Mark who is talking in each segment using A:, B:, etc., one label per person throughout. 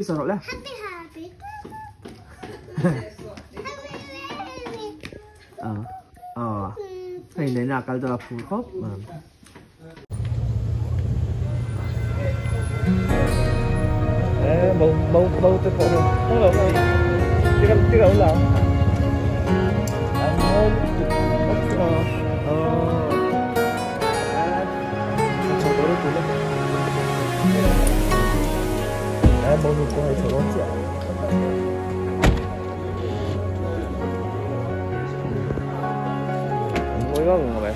A: Bisa rồi lah. Thầy này là cái giờ phù khóc mà. Bầu tới cổ rồi. Nó là gì? Chứ không làm. Bầu được cô hay số đó chị ạ. Mới có người vậy.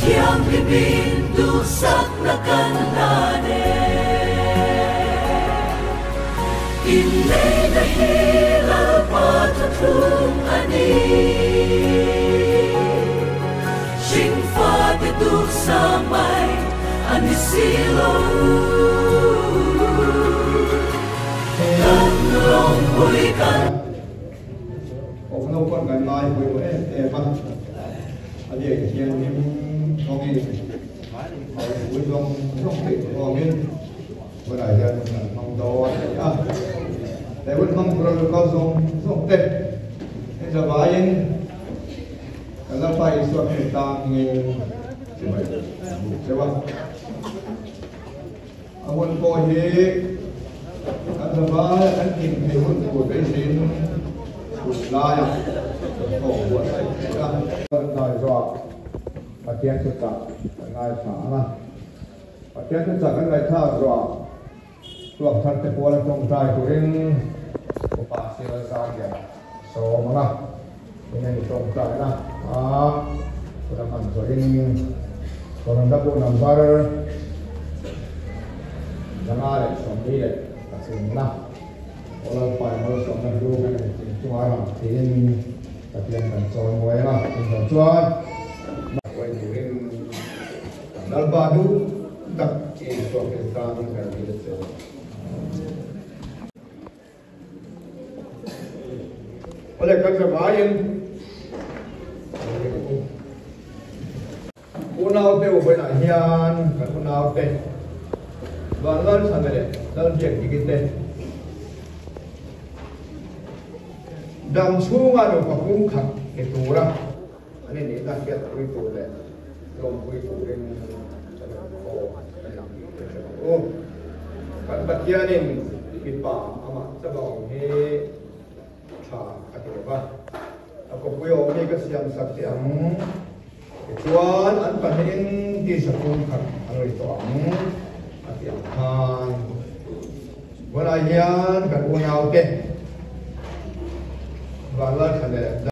B: Yang dibindu saknakan nade Inne nahilal patatung ani Singfa geduk samai anisilo Dan long buikan
C: Ông lâu con gần lại với em văn ở đây cái chuyện em có nghe ở cuối trong tỉnh có nghe vừa nãy giờ mong đồ để vẫn mong rồi có dùng tết bây giờ vài anh là phải xuất hiện tam nghe chứ ông vẫn có gì anh là anh tìm thấy một cuộc cái gì lại nói rõ và tiếng xuất sắc ngay phá và tiếng xuất sắc ngay thao rõ luật thật tế bố là trong trai của riêng của bà sĩ là sao kìa số mà là nên trong trai là của đam hẳn rồi riêng của đam đáp bộ nằm vào là ngay để sống đi để thật sự là orang pai mau soal dulu kan cuma orang tin tapi yang kan soal mulai lah yang cuan nak ini dal badu tak itu kita kan kita oleh kerja lain unau te ubena hian kan unau te bangal sampai dal jek kita dam sunga no pakum khak ke tura ani ni ta ke tui tu le lom pui tu ren o kan patianin pipa ama sabang he tha ateba ako puyo ni ka siam satyam chuan an pahin ti sakum khak anoi to atiam khan wala yan kan unau te Valar khane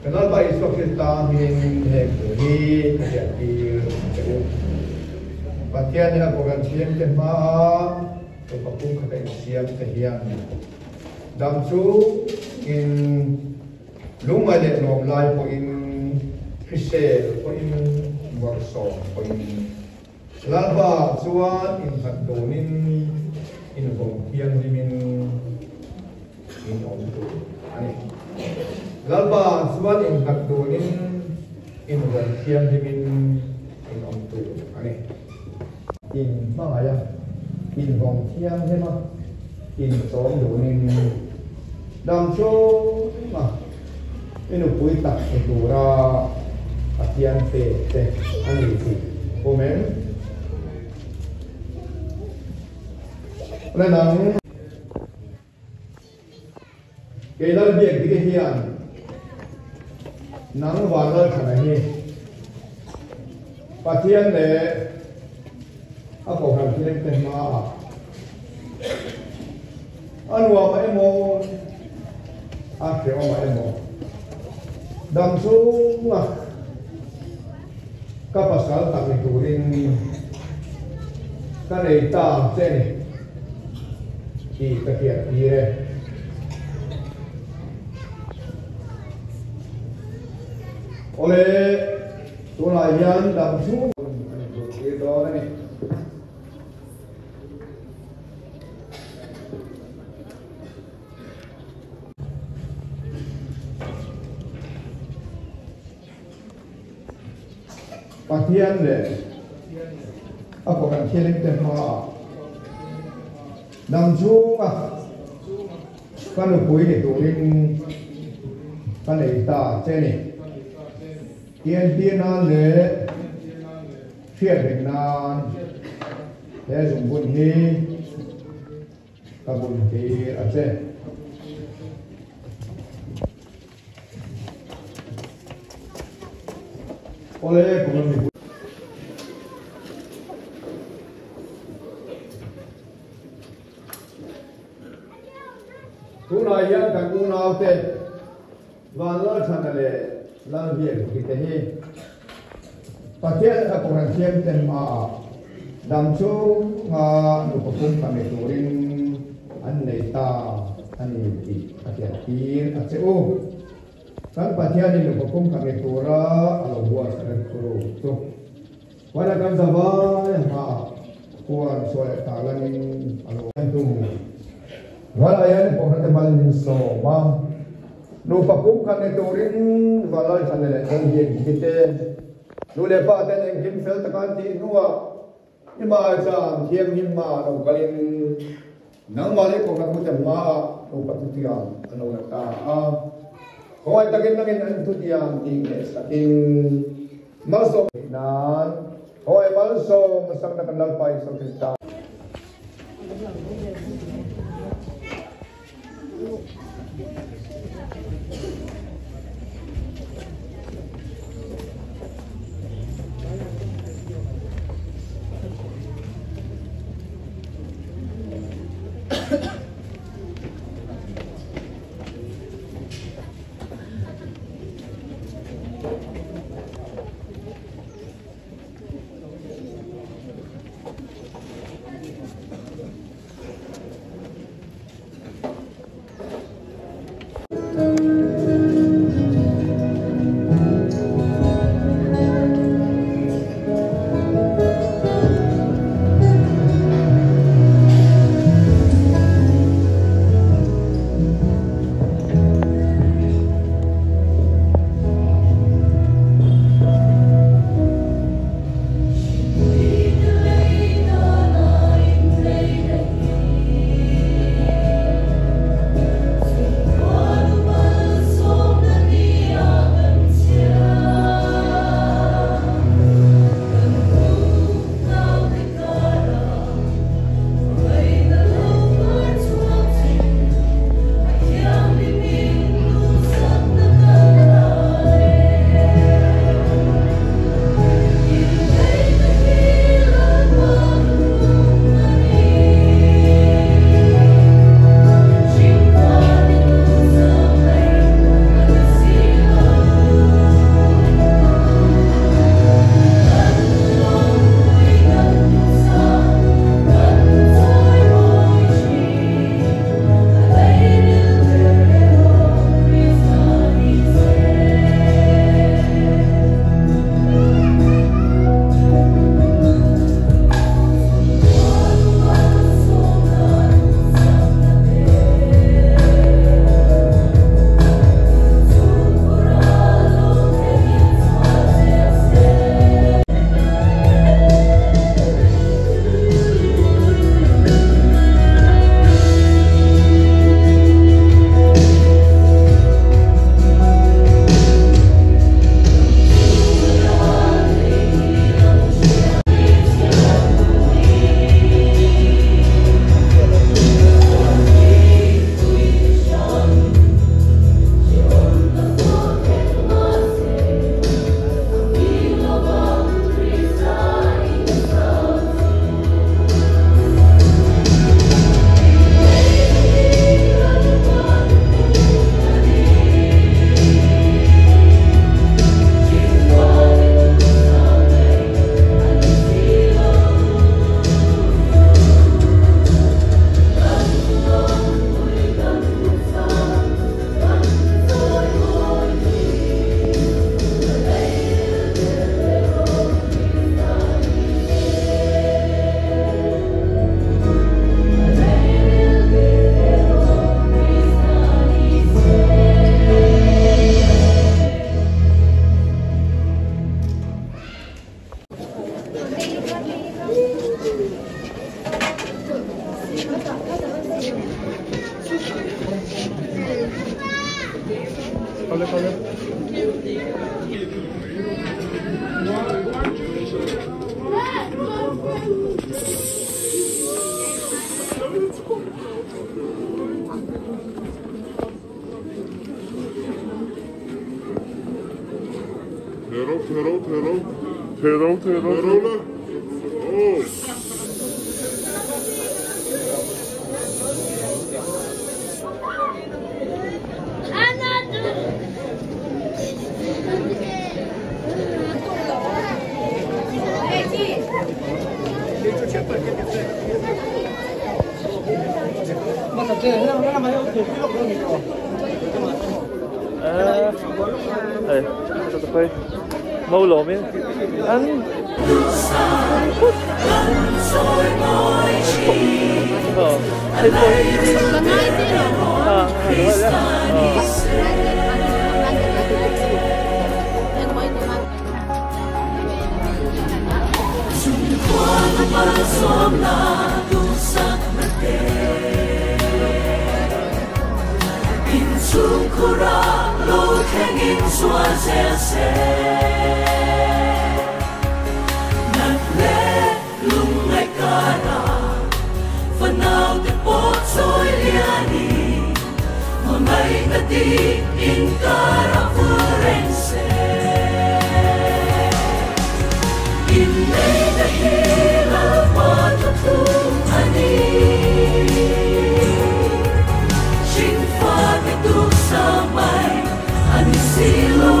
C: kenal ba iso kita min he hi ke ti patian ya program siam te ma to papung khate siam te hian dam chu in lungma le nom lai po in fisel po in workshop po in lalba chuan in khadonin in bong pian dimin in onto ani lalba suan in hakdonin in siam dimin in onto ani in mangaya in hong thiam hema in som donin dam cho ma inu pui tak etura atian te ani ti komen renang Kailan biar kita hian, nang walau kana hi, patian le, apa kan kita tema, anwa ma emo, akhir ma emo, dam sunga, kapasal tak dituring, kan ita cene, di kakiat dire. oleh tulayan dan su itu ini Pasian deh, aku kan kirim tema, namsu kan ukui itu turin kan itu cene, tian le, siapa dengan, le sumpun hi, kabun hi aja. Oleh pengemudi tunayan dan tunau te walau sanale langir kita ni pakai aku rancang tema damcu nupukun kami turin aneta aniti pakai akhir aceu kan patian ini hukum kami tura kalau buat sangat kuru tu pada kan sabah yang kuat soal talan kalau itu wala yan po natin malin so lupa hukum kami turin walau sangat yang kita lupa ada yang kimsel tekan di dua lima jam tiang lima lalu kalian nang balik ko kan macam lupa tu tiang anu kata kau ay tagin ang tutiyang tingin sa aking masok nan kau ay malso masang nakanlalpay sa kita.
A: Mau lộ miếng ăn thấy thôi đúng rồi đấy
B: in cara forense in the hila patatu ani shin fa tu samai ani silo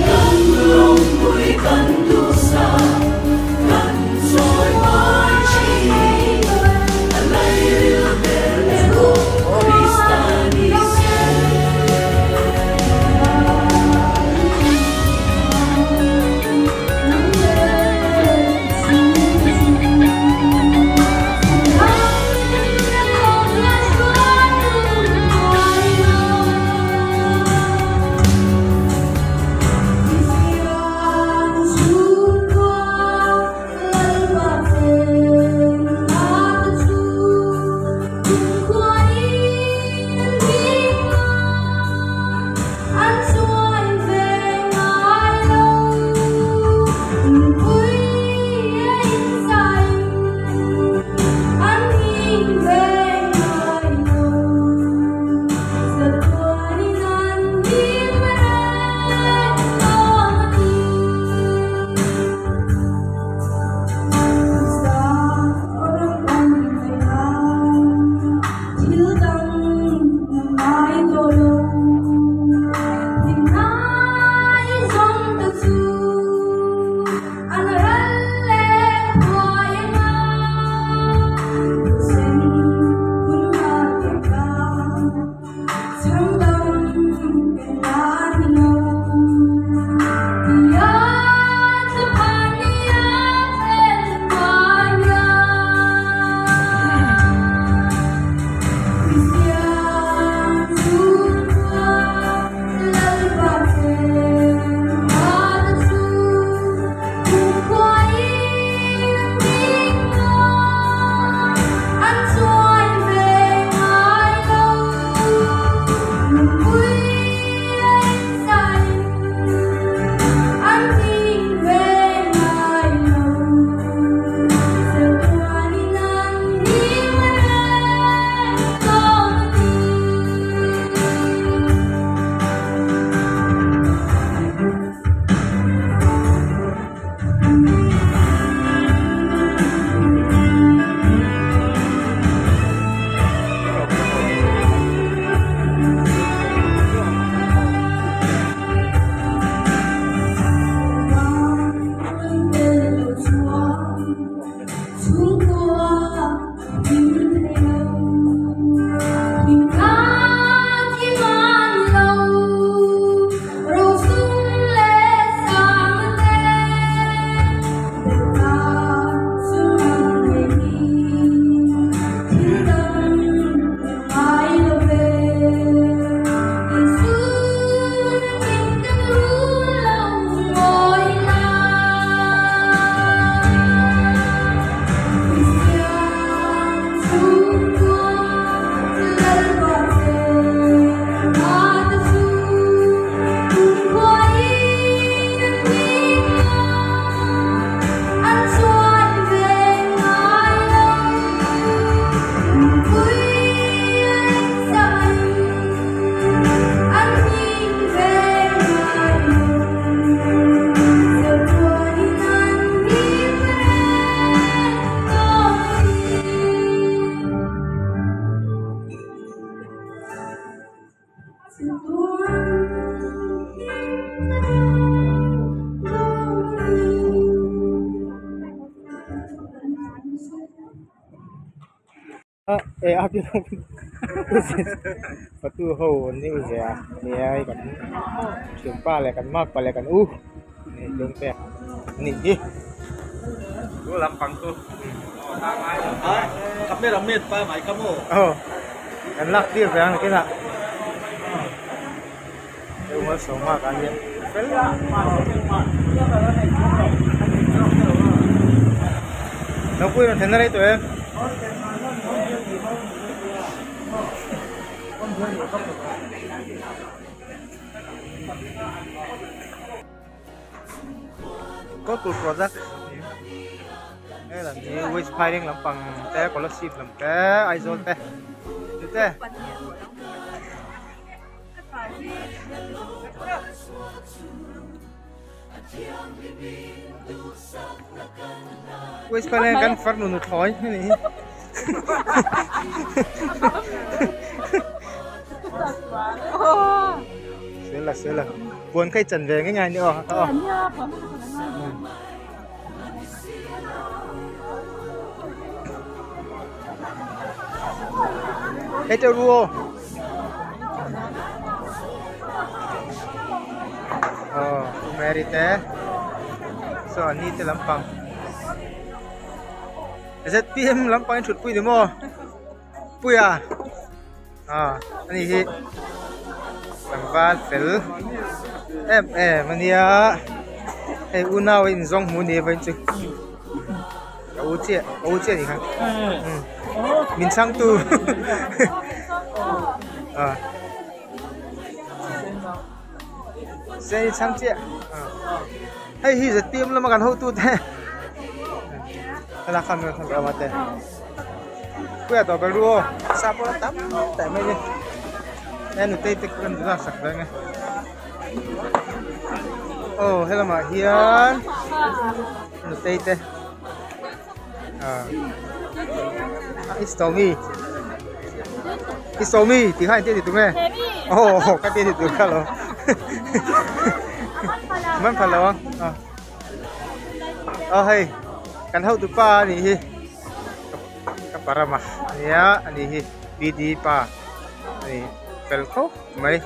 B: kan long bui kan dusa kan soi mai chi alai
A: Api Patu ho ni uzya ni ay kan sumpa le kan mak pale kan ni dong teh ni
D: Gue lampang tuh. Kamera pa mai kamu.
A: kan lak dia yang kena rumah sama kan ya nó vui là thế này tụi em có cuộc project đây là như waste piling làm bằng té có lớp xịt làm té isol té như thế waste piling kan phát nụ thói thế này sẽ là buồn cây trần về cái ngày nữa cái trâu đua merite so ni te lampang rất tiêm lampang chuột pui được mo pui à anh hi làm van phèl em mania unao in zong mu ne vẫn chứ ô chia thì khang mình sang tu sẽ sang chia hay hi rất tiêm là mà gần hậu tu thế là khăn rồi thằng cái mặt thế quay tàu cái đua sao có tắm tại mấy đi nên nó tây tây cần ra sạch đấy nghe hay là mà hiền nó tây tây it's me thì hai tiếng thì tụi nghe cái tiếng thì tụi khác rồi mình phải lo hay kan hau tu pa ni hi kaparama ya ani hi bidi pa ni pelko mai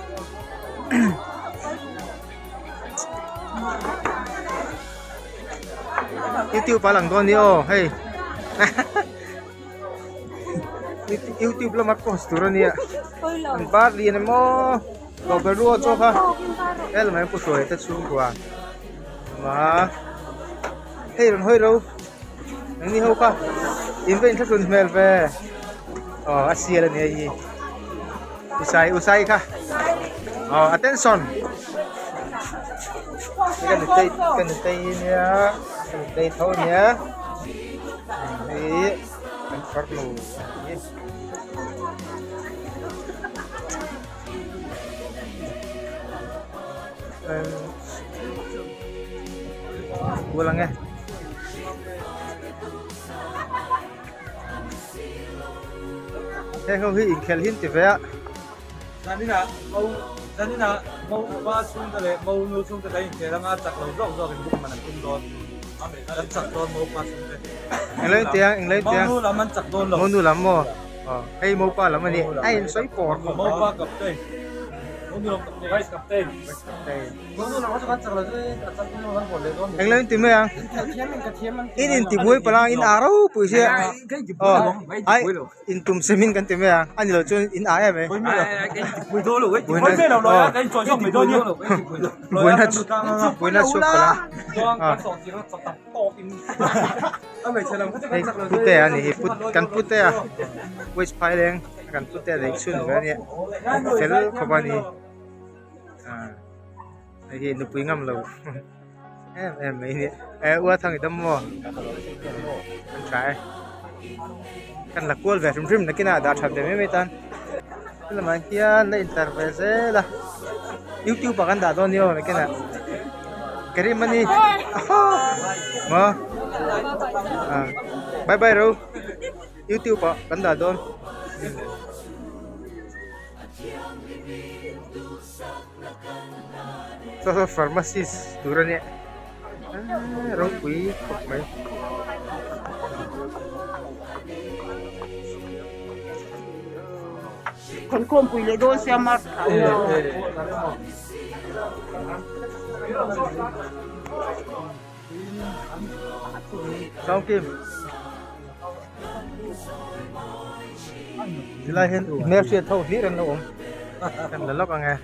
A: YouTube pa lang don yo hey YouTube la mat postura ni an bar li na mo lo ga ruo cho ka el mai pu soi ta chung kwa ma hey ron hoi ro nang ni ho ka invent thun smell ve asia la ni usai ka attention cái tay nha tay thôi nhé đi anh phát lù pulang ya không hi khel hin ti ve
D: Jadi na mau pasung tadi mau nusung tadi kira nggak cak lorong lorong itu mana pun don, cak don mau pasung tadi.
A: Yang lain tiang.
D: Mau laman cak don loh.
A: Mau nu lam mo. Hey mau pa lam ni. Ay soy por.
D: Mau pa kapten. Mau nu vice kapten. Mau nu laman cak lorong cak don orang boleh don.
A: Yang lain tim yang. In tim boy palang in arau puisi. Ay in tum semin kan tim yang. Ani lo cun in ayam eh.
D: Mùi đô rồi, mùi phê nào rồi, cái trò trong mùi đô nhá.
A: Mùi nó sụp là. Putih ya nih, kan putih ya. Wes paling kan putih ada isun kan ya. Sel kapan nih? Ini nupui ngam lo. Em ini, uat thằng itu mau. Kan try. Kan lakual về rim nak kena ada thap deh metan. Kalau macam ni interface lah. YouTube kan dah don yo nak kena. Kirim ni. Ma. Bye bye ro. YouTube kan dah don. So pharmacist turun ya. Rong quý phục mấy.
E: Con pui le do sia marca.
A: Xong kim. Thì lại hiện nêu xuyên thâu lý rằng đâu cần là lóc à nghe.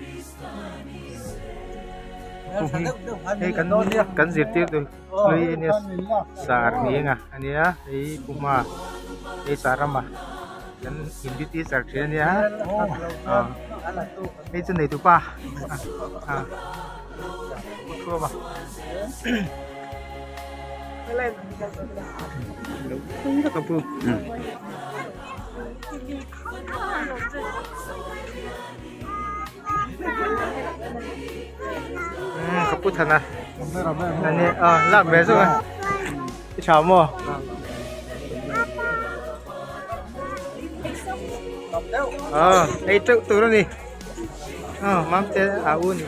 A: Hey kan zir tir tu lui ni sar ni nga ania ei kuma ei sarama kan hindi ti sar chen ya ei chen nei tu pa thua ba không có cặp kaput hana nani lak be so cái chảo mo ấy tự từ đó đi mám te u ni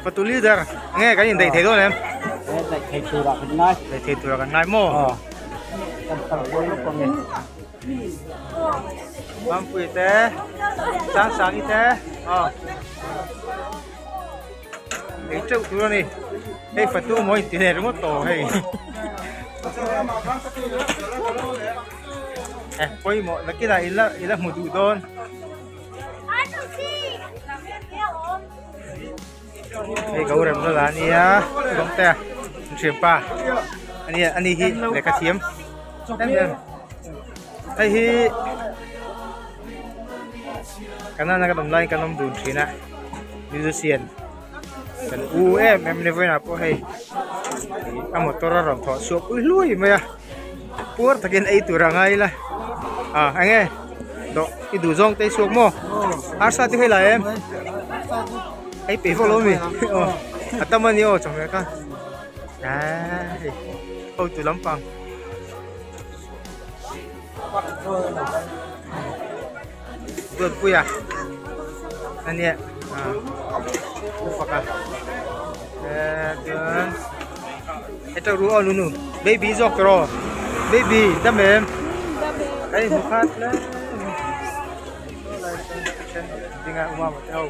A: patuli dar nghe cái gì đây thế thôi em
E: Thầy từ là cái ngay.
A: thầy từ là cái ngay mo mam pui te sang te ấy tự từ đó đi hey phải tu mỗi tí này đúng không tổ hay quay mọi cái này là một đủ đôn hey kau rem nó là anh ya không te xem pa anh hi để cái thiếm anh hi cái này là cái đồng lai cái đồng đun xí nè như xiên cái em never nào có hay một toro rồng thọ suốt ui lui mày pur takin ai tu rangai la anh nghe đó cái đủ rong tay suốt mo asa thì hay là em ai bị follow mi tâm anh yêu trong cái ôi tụi lắm bằng vượt vui à anh nhé cái trâu rùa nunu baby dọc rồi baby đâm em cái một phát đấy đi ngang qua một đâu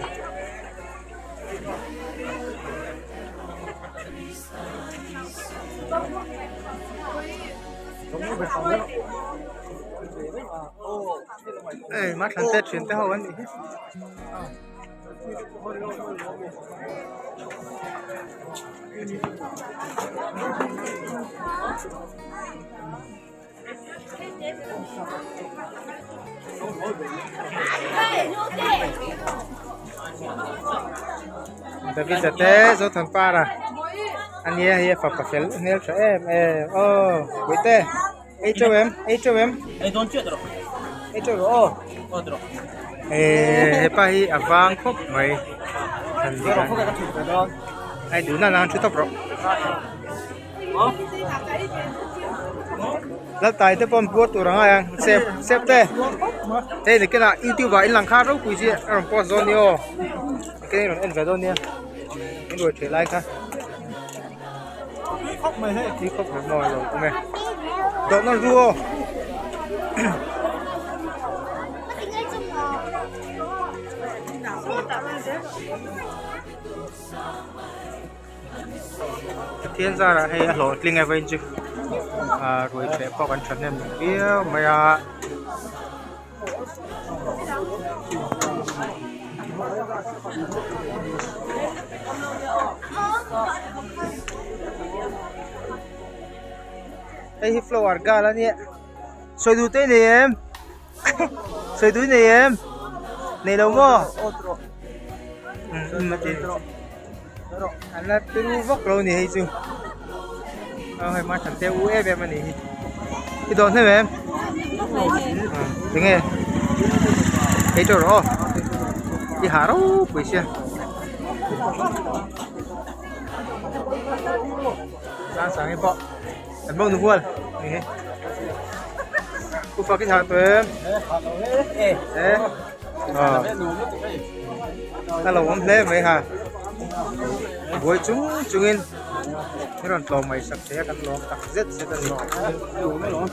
A: ê mắt thằng tết chuyển tới hậu anh đi Tapi jate zo thằng pa ra anh ye phật phật nêu cho em với te ấy cho em
E: Ai don chuyện rồi.
A: ấy cho rồi pa hi avang khop mai thằng gì đó ai đủ na chút tóc rồi lát tay tới pom buat tu rangai ang sep te đây là cái là YouTube và in lăng khá rất quý gì ở post zone nio cái này là in về zone nia cái đuổi trở lại cả khóc mày hết thì khóc phải mỏi rồi mày đó nó rùa thiên ra là hay lột linh ngay bên chứ rồi sẽ có con chân em biết mày đây flow arga là nhỉ soi đuôi tay này em soi đuôi này em này đâu mà mà chị anh là từ vóc lâu này hay chưa hay mà thằng theo UF em này cái đó thế em tiếng nghe thấy chỗ đó đi hả đâu quỷ xe sáng sáng cái bọ anh bông nuôi này cô phát cái hàng tụi em thế hello ông thế vậy hả buổi chúng in cái đòn tàu mày sắp sẽ cắt lông cắt rất sẽ cắt lông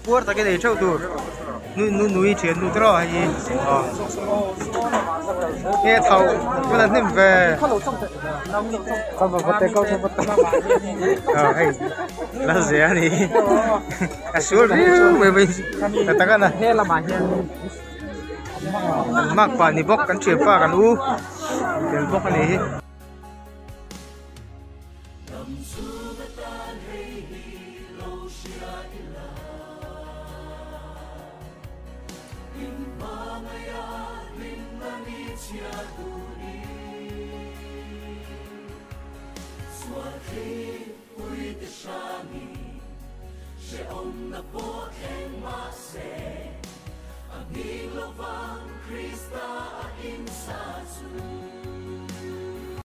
A: buat tak kita cakap tu, nui cian tu terus aje. Ni tahu, mana ni be? Kamu betul kau betul. Hey, lazia ni. Asyul ni, be katakan lah. Mak pa ni bok kan siapa kan dan bok ni.
B: Ông là bố em mà sẽ anh đi lâu vang Christa in sa